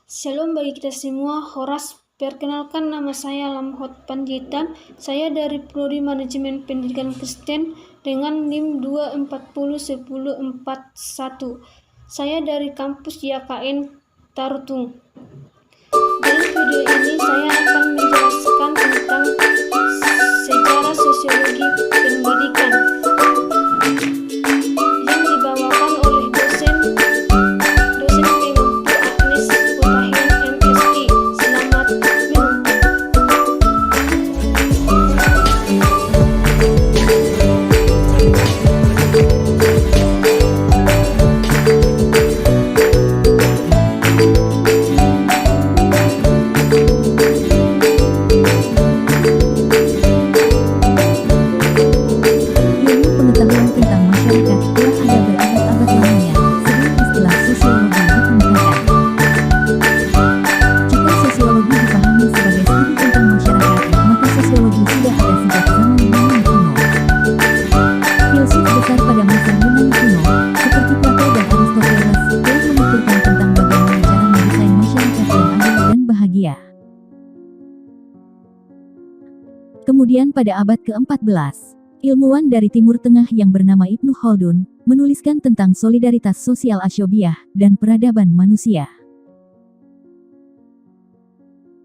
Shalom bagi kita semua. Horas, perkenalkan nama saya Lamhot Panjitan. Saya dari Prodi Manajemen Pendidikan Kristen dengan NIM 2401041. Saya dari kampus YKN Tarutung. Dalam video ini saya akan menjelaskan tentang sejarah sosiologi pendidikan yang dibawakan oleh dosen pengampu Agnes Hutahian MSI. Selamat menonton. Kemudian pada abad ke-14, ilmuwan dari Timur Tengah yang bernama Ibnu Khaldun, menuliskan tentang solidaritas sosial Asyobiah dan peradaban manusia.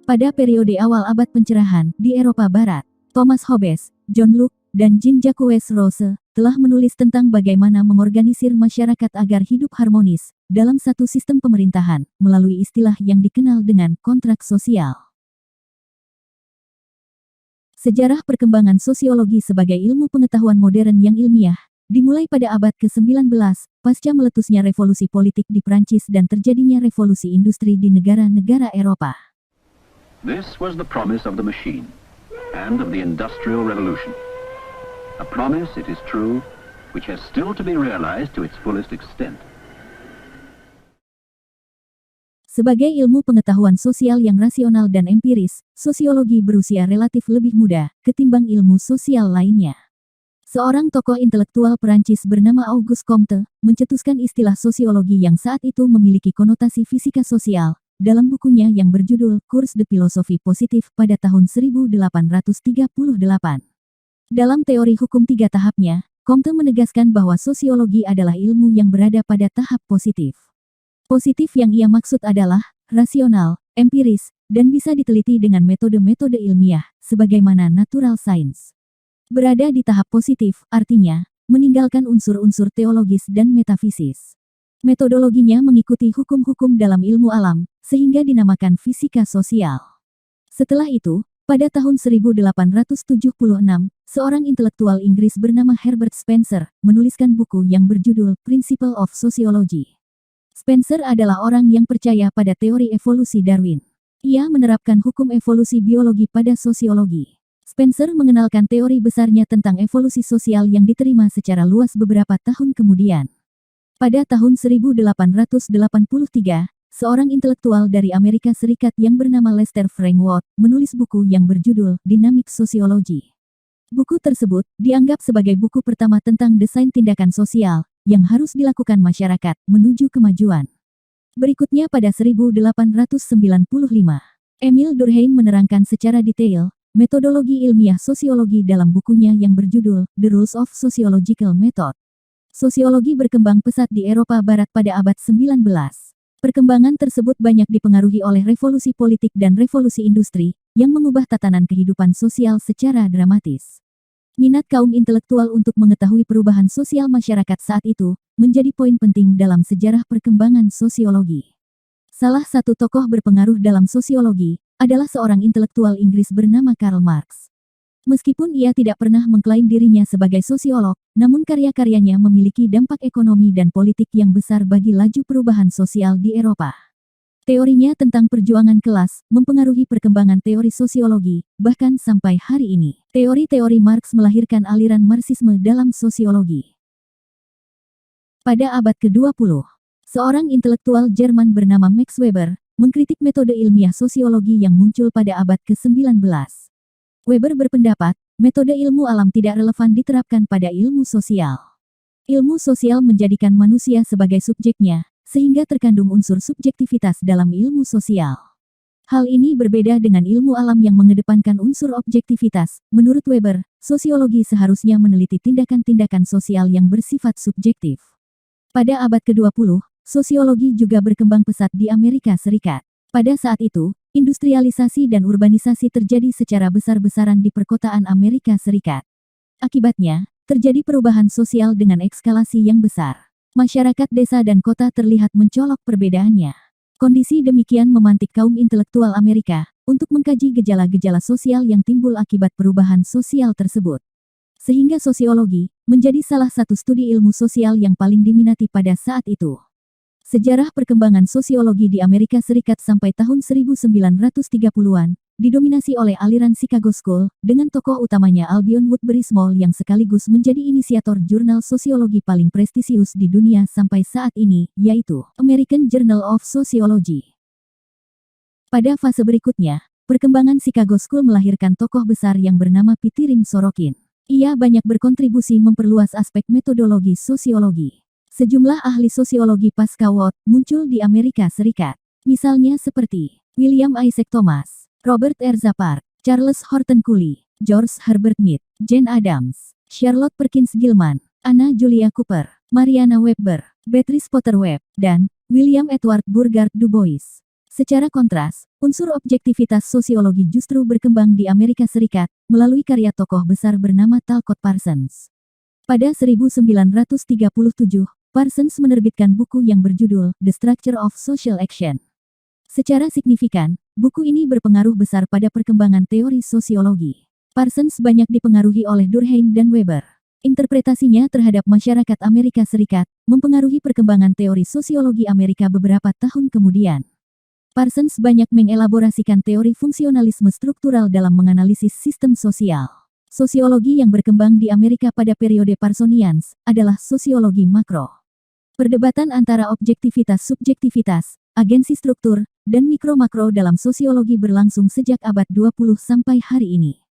Pada periode awal abad pencerahan, di Eropa Barat, Thomas Hobbes, John Locke, dan Jean-Jacques Rousseau telah menulis tentang bagaimana mengorganisir masyarakat agar hidup harmonis dalam satu sistem pemerintahan, melalui istilah yang dikenal dengan kontrak sosial. Sejarah perkembangan sosiologi sebagai ilmu pengetahuan modern yang ilmiah, dimulai pada abad ke-19, pasca meletusnya revolusi politik di Prancis dan terjadinya revolusi industri di negara-negara Eropa. This was the promise of the machine and of the Industrial Revolution. A promise, it is true, which has still to be realized to its fullest extent. Sebagai ilmu pengetahuan sosial yang rasional dan empiris, sosiologi berusia relatif lebih muda ketimbang ilmu sosial lainnya. Seorang tokoh intelektual Perancis bernama Auguste Comte mencetuskan istilah sosiologi yang saat itu memiliki konotasi fisika sosial dalam bukunya yang berjudul Cours de Philosophie Positive pada tahun 1838. Dalam teori hukum tiga tahapnya, Comte menegaskan bahwa sosiologi adalah ilmu yang berada pada tahap positif. Positif yang ia maksud adalah rasional, empiris, dan bisa diteliti dengan metode-metode ilmiah, sebagaimana natural science. Berada di tahap positif, artinya, meninggalkan unsur-unsur teologis dan metafisis. Metodologinya mengikuti hukum-hukum dalam ilmu alam, sehingga dinamakan fisika sosial. Setelah itu, pada tahun 1876, seorang intelektual Inggris bernama Herbert Spencer menuliskan buku yang berjudul Principle of Sociology. Spencer adalah orang yang percaya pada teori evolusi Darwin. Ia menerapkan hukum evolusi biologi pada sosiologi. Spencer mengenalkan teori besarnya tentang evolusi sosial yang diterima secara luas beberapa tahun kemudian. Pada tahun 1883, seorang intelektual dari Amerika Serikat yang bernama Lester Frank Watt menulis buku yang berjudul Dynamic Sociology. Buku tersebut dianggap sebagai buku pertama tentang desain tindakan sosial yang harus dilakukan masyarakat menuju kemajuan. Berikutnya pada 1895, Emil Durkheim menerangkan secara detail metodologi ilmiah sosiologi dalam bukunya yang berjudul The Rules of Sociological Method. Sosiologi berkembang pesat di Eropa Barat pada abad 19. Perkembangan tersebut banyak dipengaruhi oleh revolusi politik dan revolusi industri yang mengubah tatanan kehidupan sosial secara dramatis. Minat kaum intelektual untuk mengetahui perubahan sosial masyarakat saat itu menjadi poin penting dalam sejarah perkembangan sosiologi. Salah satu tokoh berpengaruh dalam sosiologi adalah seorang intelektual Inggris bernama Karl Marx. Meskipun ia tidak pernah mengklaim dirinya sebagai sosiolog, namun karya-karyanya memiliki dampak ekonomi dan politik yang besar bagi laju perubahan sosial di Eropa. Teorinya tentang perjuangan kelas mempengaruhi perkembangan teori sosiologi, bahkan sampai hari ini. Teori-teori Marx melahirkan aliran Marxisme dalam sosiologi. Pada abad ke-20, seorang intelektual Jerman bernama Max Weber mengkritik metode ilmiah sosiologi yang muncul pada abad ke-19. Weber berpendapat, metode ilmu alam tidak relevan diterapkan pada ilmu sosial. Ilmu sosial menjadikan manusia sebagai subjeknya, sehingga terkandung unsur subjektivitas dalam ilmu sosial. Hal ini berbeda dengan ilmu alam yang mengedepankan unsur objektivitas. Menurut Weber, sosiologi seharusnya meneliti tindakan-tindakan sosial yang bersifat subjektif. Pada abad ke-20, sosiologi juga berkembang pesat di Amerika Serikat. Pada saat itu, industrialisasi dan urbanisasi terjadi secara besar-besaran di perkotaan Amerika Serikat. Akibatnya, terjadi perubahan sosial dengan eskalasi yang besar. Masyarakat desa dan kota terlihat mencolok perbedaannya. Kondisi demikian memantik kaum intelektual Amerika untuk mengkaji gejala-gejala sosial yang timbul akibat perubahan sosial tersebut. Sehingga sosiologi menjadi salah satu studi ilmu sosial yang paling diminati pada saat itu. Sejarah perkembangan sosiologi di Amerika Serikat sampai tahun 1930-an didominasi oleh aliran Chicago School, dengan tokoh utamanya Albion Woodbury Small yang sekaligus menjadi inisiator jurnal sosiologi paling prestisius di dunia sampai saat ini, yaitu American Journal of Sociology. Pada fase berikutnya, perkembangan Chicago School melahirkan tokoh besar yang bernama Pitirim Sorokin. Ia banyak berkontribusi memperluas aspek metodologi sosiologi. Sejumlah ahli sosiologi pasca Watt muncul di Amerika Serikat. Misalnya seperti William Isaac Thomas, Robert R. Zappa, Charles Horton Cooley, George Herbert Mead, Jane Addams, Charlotte Perkins Gilman, Anna Julia Cooper, Mariana Webber, Beatrice Potter Webb, dan William Edward Burgard Du Bois. Secara kontras, unsur objektivitas sosiologi justru berkembang di Amerika Serikat melalui karya tokoh besar bernama Talcott Parsons. Pada 1937, Parsons menerbitkan buku yang berjudul The Structure of Social Action. Secara signifikan, buku ini berpengaruh besar pada perkembangan teori sosiologi. Parsons banyak dipengaruhi oleh Durkheim dan Weber. Interpretasinya terhadap masyarakat Amerika Serikat mempengaruhi perkembangan teori sosiologi Amerika beberapa tahun kemudian. Parsons banyak mengelaborasikan teori fungsionalisme struktural dalam menganalisis sistem sosial. Sosiologi yang berkembang di Amerika pada periode Parsonians adalah sosiologi makro. Perdebatan antara objektivitas-subjektivitas, agensi struktur, dan mikro-makro dalam sosiologi berlangsung sejak abad 20 sampai hari ini.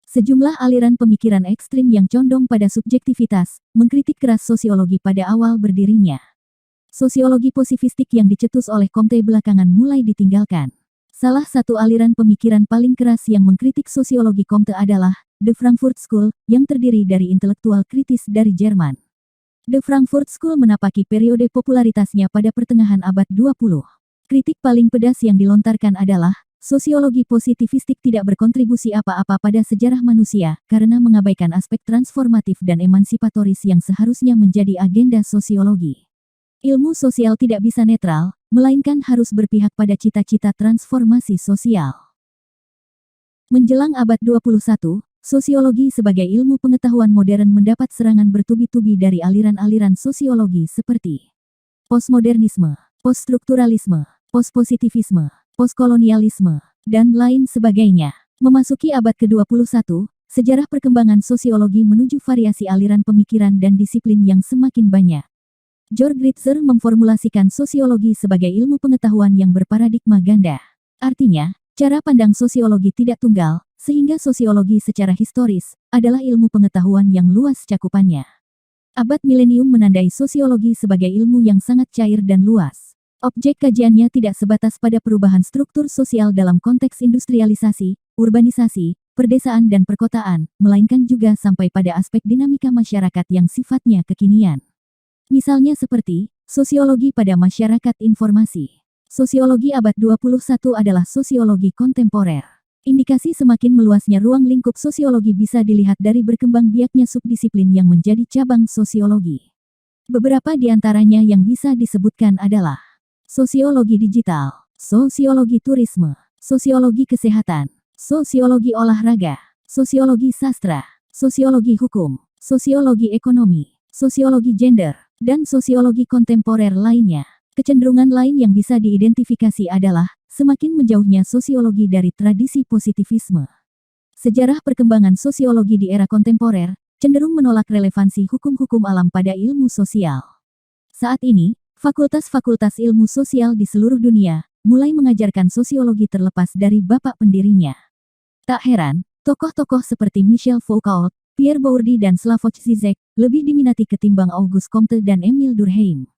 Sejumlah aliran pemikiran ekstrim yang condong pada subjektivitas, mengkritik keras sosiologi pada awal berdirinya. Sosiologi positivistik yang dicetus oleh Comte belakangan mulai ditinggalkan. Salah satu aliran pemikiran paling keras yang mengkritik sosiologi Comte adalah The Frankfurt School, yang terdiri dari intelektual kritis dari Jerman. The Frankfurt School menapaki periode popularitasnya pada pertengahan abad 20. Kritik paling pedas yang dilontarkan adalah, sosiologi positivistik tidak berkontribusi apa-apa pada sejarah manusia, karena mengabaikan aspek transformatif dan emansipatoris yang seharusnya menjadi agenda sosiologi. Ilmu sosial tidak bisa netral, melainkan harus berpihak pada cita-cita transformasi sosial. Menjelang abad 21, sosiologi sebagai ilmu pengetahuan modern mendapat serangan bertubi-tubi dari aliran-aliran sosiologi seperti postmodernisme, poststrukturalisme, postpositivisme, postkolonialisme, dan lain sebagainya. Memasuki abad ke-21, sejarah perkembangan sosiologi menuju variasi aliran pemikiran dan disiplin yang semakin banyak. Georg Ritzer memformulasikan sosiologi sebagai ilmu pengetahuan yang berparadigma ganda. Artinya, cara pandang sosiologi tidak tunggal, sehingga sosiologi secara historis adalah ilmu pengetahuan yang luas cakupannya. Abad milenium menandai sosiologi sebagai ilmu yang sangat cair dan luas. Objek kajiannya tidak sebatas pada perubahan struktur sosial dalam konteks industrialisasi, urbanisasi, perdesaan dan perkotaan, melainkan juga sampai pada aspek dinamika masyarakat yang sifatnya kekinian. Misalnya seperti, sosiologi pada masyarakat informasi. Sosiologi abad 21 adalah sosiologi kontemporer. Indikasi semakin meluasnya ruang lingkup sosiologi bisa dilihat dari berkembang biaknya subdisiplin yang menjadi cabang sosiologi. Beberapa di antaranya yang bisa disebutkan adalah sosiologi digital, sosiologi turisme, sosiologi kesehatan, sosiologi olahraga, sosiologi sastra, sosiologi hukum, sosiologi ekonomi, sosiologi gender, dan sosiologi kontemporer lainnya. Kecenderungan lain yang bisa diidentifikasi adalah semakin menjauhnya sosiologi dari tradisi positivisme. Sejarah perkembangan sosiologi di era kontemporer cenderung menolak relevansi hukum-hukum alam pada ilmu sosial. Saat ini, fakultas-fakultas ilmu sosial di seluruh dunia mulai mengajarkan sosiologi terlepas dari bapak pendirinya. Tak heran, tokoh-tokoh seperti Michel Foucault, Pierre Bourdieu dan Slavoj Žižek lebih diminati ketimbang Auguste Comte dan Émile Durkheim.